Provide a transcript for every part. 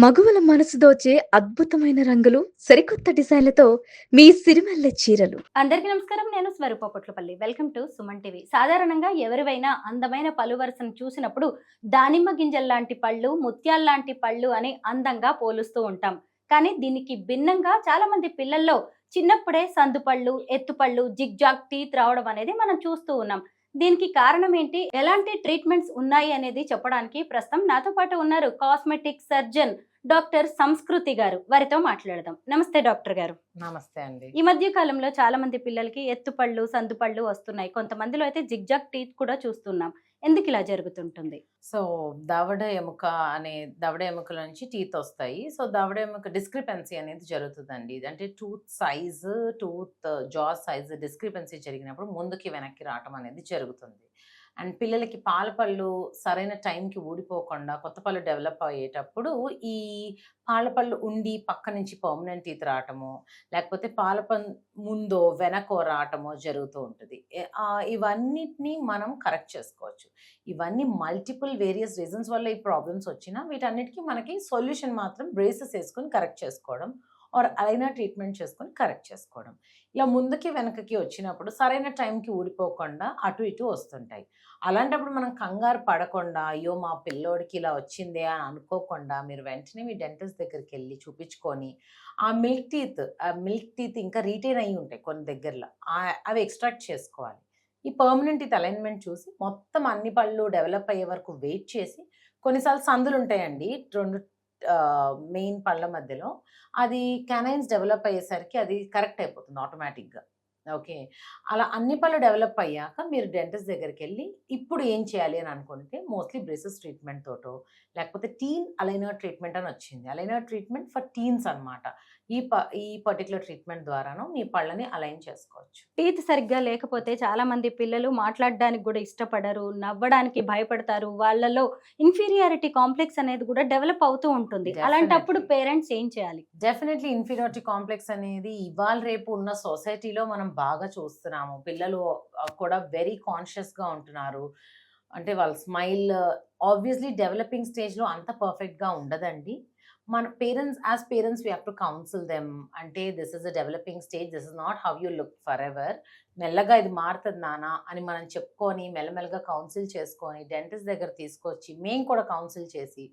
మగువల మనసు దోచే అద్భుతమైన రంగులు, సరికొత్త డిజైన్లతో మీ సిరిమల్లె చీరలు. అందరికీ నమస్కారం. నేను Swaroopa Potlapalli. Welcome to Suman TV. సాధారణంగా ఎవరివైనా అందమైన పలువరసను చూసినప్పుడు దానిమ్మ గింజల్లాంటి పళ్ళు, ముత్యాల్లాంటి పళ్ళు అని అందంగా పోలుస్తూ ఉంటాం. కానీ దీనికి భిన్నంగా చాలా మంది పిల్లల్లో చిన్నప్పుడే సందుపళ్ళు, ఎత్తుపళ్ళు, జిగ్జాగ్ టీత్ రావడం అనేది మనం చూస్తూ ఉన్నాం. దీనికి కారణం ఏంటి, ఎలాంటి ట్రీట్మెంట్స్ ఉన్నాయి అనేది చెప్పడానికి ప్రస్తుతం నాతో పాటు ఉన్నారు కాస్మెటిక్ సర్జన్ డాక్టర్ సంస్కృతి గారు. వారితో మాట్లాడదాం. నమస్తే డాక్టర్ గారు. నమస్తే అండి. ఈ మధ్య కాలంలో చాలా మంది పిల్లలకి ఎత్తుపళ్ళు, సందుపళ్ళు వస్తున్నాయి. కొంతమందిలో అయితే జిగ్జాగ్ టీత్ కూడా చూస్తున్నాం. ఎందుకు ఇలా జరుగుతుంటుంది? సో దవడ ఎముకల నుంచి టీత్ వస్తాయి. సో దవడ ఎముక డిస్క్రిపెన్సీ అనేది జరుగుతుందండి. అంటే టూత్ జా సైజ్ డిస్క్రిపెన్సీ జరిగినప్పుడు ముందుకి వెనక్కి రావటం అనేది జరుగుతుంది. అండ్ పిల్లలకి పాల పళ్ళు సరైన టైంకి ఊడిపోకుండా కొత్త పళ్ళు డెవలప్ అయ్యేటప్పుడు ఈ పాల పళ్ళు ఉండి పక్క నుంచి పర్మనెంట్ టీత్ రావటము, లేకపోతే ముందో వెనకో రావటమో జరుగుతూ ఉంటుంది. ఇవన్నిటిని మనం కరెక్ట్ చేసుకోవచ్చు. ఇవన్నీ మల్టిపుల్ వేరియస్ రీజన్స్ వల్ల ఈ ప్రాబ్లమ్స్ వచ్చినా వీటన్నిటికీ మనకి సొల్యూషన్ మాత్రం బ్రేసెస్ వేసుకొని కరెక్ట్ చేసుకోవడం ఆర్ అలైనర్ ట్రీట్మెంట్ చేసుకొని కరెక్ట్ చేసుకోవడం. ఇలా ముందుకి వెనకకి వచ్చినప్పుడు సరైన టైంకి ఊడిపోకుండా అటు ఇటు వస్తుంటాయి. అలాంటప్పుడు మనం కంగారు పడకుండా అయ్యో మా పిల్లోడికి ఇలా వచ్చిందే అని అనుకోకుండా మీరు వెంటనే మీ డెంటిస్ట్ దగ్గరికి వెళ్ళి చూపించుకొని ఆ మిల్క్ టీత్ ఇంకా రీటైన్ అయ్యి ఉంటాయి కొన్ని దగ్గరలో, అవి ఎక్స్ట్రాక్ట్ చేసుకోవాలి. ఈ పర్మనెంట్ టీత్ అలైన్మెంట్ చూసి మొత్తం అన్ని పళ్ళు డెవలప్ అయ్యే వరకు వెయిట్ చేసి, కొన్నిసార్లు సందులు ఉంటాయండి రెండు మెయిన్ పళ్ళ మధ్యలో, అది కెనైన్స్ డెవలప్ అయ్యేసరికి అది కరెక్ట్ అయిపోతుంది ఆటోమేటిక్గా. ఓకే, అలా అన్ని పళ్ళు డెవలప్ అయ్యాక మీరు డెంటిస్ట్ దగ్గరికి వెళ్ళి ఇప్పుడు ఏం చేయాలి అని అనుకుంటే మోస్ట్లీ బ్రేసెస్ ట్రీట్మెంట్ తోటో లేకపోతే టీన్ అలైనర్ ట్రీట్మెంట్ అని వచ్చింది. అలైనర్ ట్రీట్మెంట్ ఫర్ టీన్స్ అనమాట. ఈ పర్టికులర్ ట్రీట్మెంట్ ద్వారాను మీ పళ్ళని అలైన్ చేసుకోవచ్చు. టీత్ సరిగ్గా లేకపోతే చాలా మంది పిల్లలు మాట్లాడడానికి కూడా ఇష్టపడరు, నవ్వడానికి భయపడతారు. వాళ్ళలో ఇన్ఫీరియారిటీ కాంప్లెక్స్ అనేది కూడా డెవలప్ అవుతూ ఉంటుంది. అలాంటప్పుడు పేరెంట్స్ ఏం చేయాలి? డెఫినెట్లీ ఇన్ఫీరియారిటీ కాంప్లెక్స్ అనేది ఇవాళ రేపు ఉన్న సొసైటీలో మనం బాగా చూస్తున్నాము. పిల్లలు కూడా వెరీ కాన్షియస్గా ఉంటున్నారు. అంటే వాళ్ళ స్మైల్ ఆబ్వియస్లీ డెవలపింగ్ స్టేజ్లో అంత పర్ఫెక్ట్గా ఉండదండి. మన parents we have to counsel them. అంటే this is a developing stage, this is not how you look forever. మెల్లగా ఇది మారుతుంది నాన్న అని మనం చెప్పుకొని మెల్లమెల్లగా కౌన్సిల్ చేసుకొని డెంటిస్ట్ దగ్గర తీసుకొచ్చి మేము కూడా కౌన్సిల్ చేసి,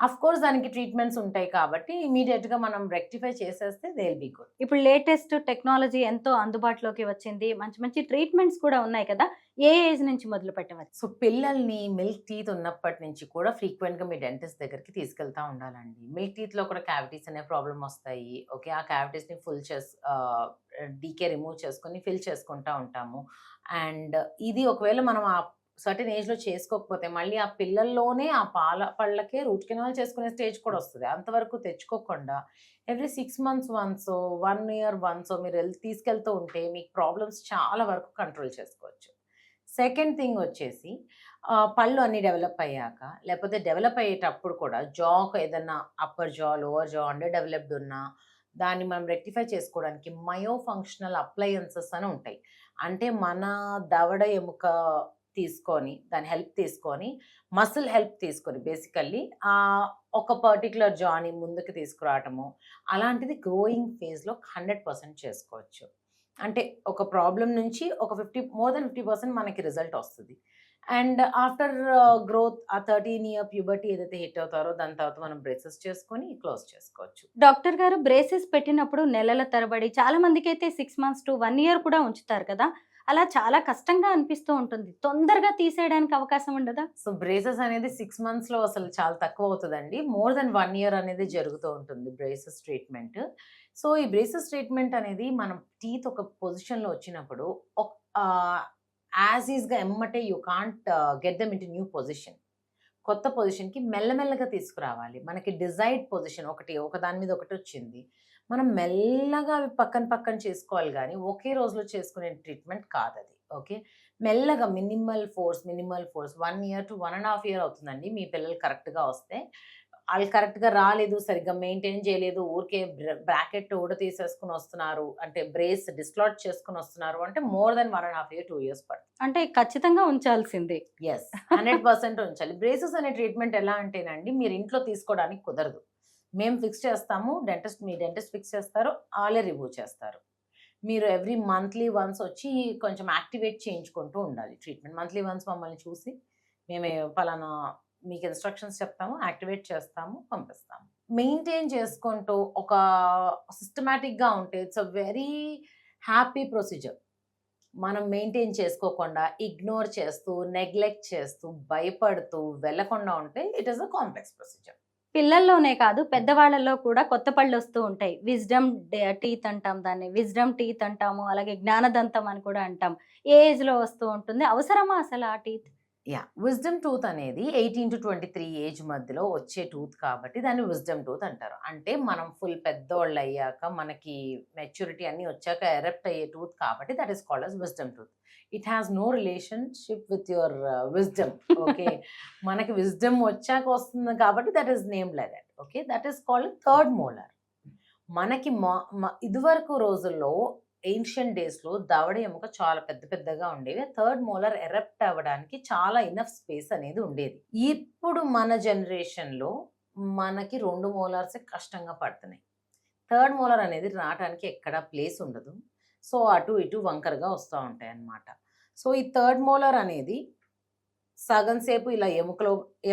అఫ్ కోర్స్ దానికి ట్రీట్మెంట్స్ ఉంటాయి కాబట్టి ఇమీడియట్గా మనం రెక్టిఫై చేసేస్తే దే విల్ బి గుడ్. ఇప్పుడు లేటెస్ట్ టెక్నాలజీ ఎంతో అందుబాటులోకి వచ్చింది. మంచి మంచి ట్రీట్మెంట్స్ కూడా ఉన్నాయి కదా. ఏ ఏజ్ నుంచి మొదలు పెట్టవచ్చు? సో పిల్లల్ని మిల్క్ టీత్ ఉన్నప్పటి నుంచి కూడా ఫ్రీక్వెంట్గా మీ డెంటిస్ట్ దగ్గరికి తీసుకెళ్తా ఉండాలండి. మిల్క్ టీత్లో కూడా క్యావిటీస్ అనే ప్రాబ్లమ్ వస్తాయి. ఓకే, ఆ క్యావిటీస్ని డీకే రిమూవ్ చేసుకొని ఫిల్ చేసుకుంటా ఉంటాము. అండ్ ఇది ఒకవేళ మనం ఆ సర్టెన్ ఏజ్లో చేసుకోకపోతే మళ్ళీ ఆ పిల్లల్లోనే ఆ పాల పళ్ళకే రూట్ కెనాల్ చేసుకునే స్టేజ్ కూడా వస్తుంది. అంతవరకు తెచ్చుకోకుండా every 6 months once, 1 year once మీరు తీసుకెళ్తూ ఉంటే మీకు ప్రాబ్లమ్స్ చాలా వరకు కంట్రోల్ చేసుకోవచ్చు. సెకండ్ థింగ్ వచ్చేసి పళ్ళు అన్నీ డెవలప్ అయ్యాక లేకపోతే డెవలప్ అయ్యేటప్పుడు కూడా జాకు ఏదన్నా అప్పర్ జా, లోవర్ జా అండర్ డెవలప్డ్ ఉన్నా దాన్ని మనం రెక్టిఫై చేసుకోవడానికి మయో ఫంక్షనల్ అప్లయన్సెస్ అని ఉంటాయి. అంటే మన దవడ ఎముక తీసుకొని దాని హెల్ప్ తీసుకొని మసిల్ హెల్ప్ తీసుకొని బేసికల్లీ ఒక పర్టికులర్ జాని ముందుకు తీసుకురావటము, అలాంటిది గ్రోయింగ్ ఫేజ్లో 100% చేసుకోవచ్చు. అంటే ఒక ప్రాబ్లం నుంచి ఒక more than 50% మనకి రిజల్ట్ వస్తుంది. అండ్ ఆఫ్టర్ గ్రోత్ ఆ 13 year ప్యూబర్టీ ఏదైతే హిట్ అవుతారో దాని తర్వాత మనం బ్రేసెస్ చేసుకొని క్లోజ్ చేసుకోవచ్చు. డాక్టర్ గారు, బ్రేసెస్ పెట్టినప్పుడు నెలల తరబడి, చాలా మందికి అయితే 6 months to 1 year కూడా ఉంచుతారు కదా. అలా చాలా కష్టంగా అనిపిస్తూ ఉంటుంది. తొందరగా తీసేయడానికి అవకాశం ఉండదా? సో బ్రేసెస్ అనేది 6 monthsలో అసలు చాలా తక్కువ అవుతుందండి. more than 1 year అనేది జరుగుతూ ఉంటుంది బ్రేసెస్ ట్రీట్మెంట్. సో ఈ బ్రేసెస్ ట్రీట్మెంట్ అనేది మనం టీత్ ఒక పొజిషన్లో వచ్చినప్పుడు యాజ్ ఈజ్గా ఎమ్మటే you can't get them into new position. కొత్త పొజిషన్కి మెల్లమెల్లగా తీసుకురావాలి. మనకి డిజైర్డ్ పొజిషన్ ఒక దాని మీద ఒకటి వచ్చింది, మనం మెల్లగా అవి పక్కన చేసుకోవాలి. కానీ ఒకే రోజులో చేసుకునే ట్రీట్మెంట్ కాదు అది. ఓకే, మెల్లగా minimal force 1 year to 1.5 year అవుతుందండి మీ పిల్లలు కరెక్ట్గా వస్తే. వాళ్ళు కరెక్ట్గా రాలేదు, సరిగ్గా మెయింటైన్ చేయలేదు, ఊరికే బ్రాకెట్ ఊడ తీసేసుకుని వస్తున్నారు, అంటే బ్రేస్ డిస్లాట్ చేసుకుని వస్తున్నారు అంటే more than 1.5 year 2 years పడుతుంది. అంటే ఖచ్చితంగా ఉంచాల్సిందే. ఎస్, 100% ఉంచాలి. బ్రేసెస్ అనే ట్రీట్మెంట్ ఎలా అంటేనండి మీరు ఇంట్లో తీసుకోవడానికి కుదరదు. మేము ఫిక్స్ చేస్తాము, మీ డెంటిస్ట్ ఫిక్స్ చేస్తారు, వాళ్ళే రిమూవ్ చేస్తారు. మీరు ఎవ్రీ మంత్లీ వన్స్ వచ్చి కొంచెం యాక్టివేట్ చేయించుకుంటూ ఉండాలి ట్రీట్మెంట్. మంత్లీ వన్స్ మమ్మల్ని చూసి మేము పలానా మీకు ఇన్స్ట్రక్షన్స్ చెప్తాము, యాక్టివేట్ చేస్తాము, పంపిస్తాము. మెయింటైన్ చేసుకుంటూ ఒక సిస్టమేటిక్గా ఉంటే it's a very happy procedure. మనం మెయింటైన్ చేసుకోకుండా ఇగ్నోర్ చేస్తూ నెగ్లెక్ట్ చేస్తూ భయపడుతూ వెళ్ళకుండా ఉంటే it is a complex procedure. పిల్లల్లోనే కాదు పెద్దవాళ్ళలో కూడా కొత్త పళ్ళు వస్తూ ఉంటాయి. విజ్డమ్ టీత్ అంటాం దాన్ని, విజ్డమ్ టీత్ అంటాము, అలాగే జ్ఞానదంతం అని కూడా అంటాం. ఏ ఏజ్ లో వస్తూ ఉంటుంది? అవసరమా అసలు ఆ టీత్? విజ్డమ్ టూత్ అనేది 18 to 23 ఏజ్ మధ్యలో వచ్చే టూత్ కాబట్టి దాన్ని విజ్డమ్ టూత్ అంటారు. అంటే మనం ఫుల్ పెద్దోళ్ళు అయ్యాక మనకి మెచ్యూరిటీ అన్ని వచ్చాక ఎరప్ట్ అయ్యే టూత్ కాబట్టి that is called as wisdom tooth. It has no relationship with your wisdom. Okay, మనకి విజ్డమ్ వచ్చాక వస్తుంది కాబట్టి that is name like that. Okay, that is called third molar. మనకి ఇదివరకు రోజుల్లో ఏన్షియన్ డేస్లో దవడ ఎముక చాలా పెద్ద పెద్దగా ఉండేవి. థర్డ్ మోలార్ ఎరప్ట్ అవ్వడానికి చాలా ఇనఫ్ స్పేస్ అనేది ఉండేది. ఇప్పుడు మన జనరేషన్లో మనకి 2 మోలార్సే కష్టంగా పడుతున్నాయి. థర్డ్ మోలార్ అనేది రావడానికి ఎక్కడా ప్లేస్ ఉండదు. సో అటు ఇటు వంకరగా వస్తూ ఉంటాయి అన్నమాట. సో ఈ థర్డ్ మోలార్ అనేది సగం సేపు ఇలా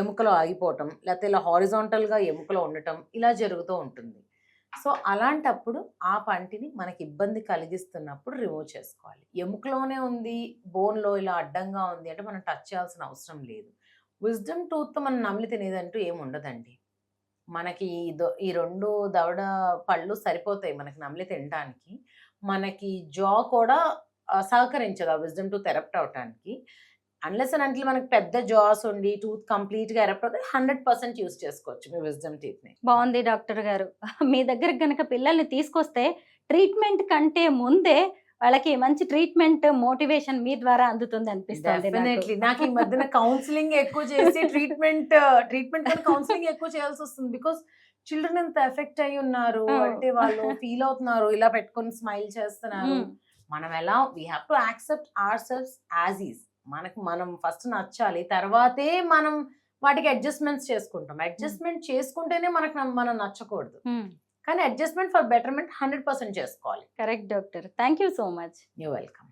ఎముకలో ఆగిపోవటం, లేకపోతే ఇలా హారిజాంటల్గా ఎముకలో ఉండటం ఇలా జరుగుతూ ఉంటుంది. సో అలాంటప్పుడు ఆ పంటిని మనకి ఇబ్బంది కలిగిస్తున్నప్పుడు రిమూవ్ చేసుకోవాలి. ఎముకలోనే ఉంది, బోన్లో ఇలా అడ్డంగా ఉంది అంటే మనం టచ్ చేయాల్సిన అవసరం లేదు. విజ్డమ్ టూత్తో మనం నమిలి తినేదంటూ ఏమి ఉండదండి. మనకి ఈ 2 దవడ పళ్ళు సరిపోతాయి మనకి నమిలి తినడానికి. మనకి జా కూడా సహకరించదు ఆ విజ్డమ్ టూత్ ఎరప్ట్ అవటానికి. అన్లెస్ అండ్ అంటిల్ మనకి పెద్ద జాస్ ఉండి టూత్ కంప్లీట్గా ఎరప్ట్ అవుతుంది 100% యూస్ చేసుకోవచ్చు మీ విజ్డమ్ టీత్ని. బాగుంది డాక్టర్ గారు. మీ దగ్గరకు గనక పిల్లల్ని తీసుకొస్తే ట్రీట్మెంట్ కంటే ముందే వాళ్ళకి మంచి ట్రీట్మెంట్ మోటివేషన్ మీ ద్వారా అందుతుంది అనిపిస్తుంది. డెఫినెట్లీ నాకు ఈ మధ్యన కౌన్సిలింగ్ ఎక్కువ చేసి ట్రీట్మెంట్ కౌన్సిలింగ్ ఎక్కువ చేయాల్సి వస్తుంది. బికాస్ చిల్డ్రన్ ఎంత ఎఫెక్ట్ అయి ఉన్నారు అంటే వాళ్ళు ఫీల్ అవుతున్నారు, ఇలా పెట్టుకొని స్మైల్ చేస్తున్నారు. మనం ఎలా we have to accept our selfs as is. మనం ఫస్ట్ నచ్చాలి, తర్వాతే మనం వాటికి అడ్జస్ట్మెంట్స్ చేసుకుంటాం. అడ్జస్ట్మెంట్ చేసుకుంటేనే మనం నచ్చకూడదు, కానీ అడ్జస్ట్మెంట్ ఫర్ బెటర్మెంట్ 100% చేసుకోవాలి. Correct doctor. Thank you so much. You welcome.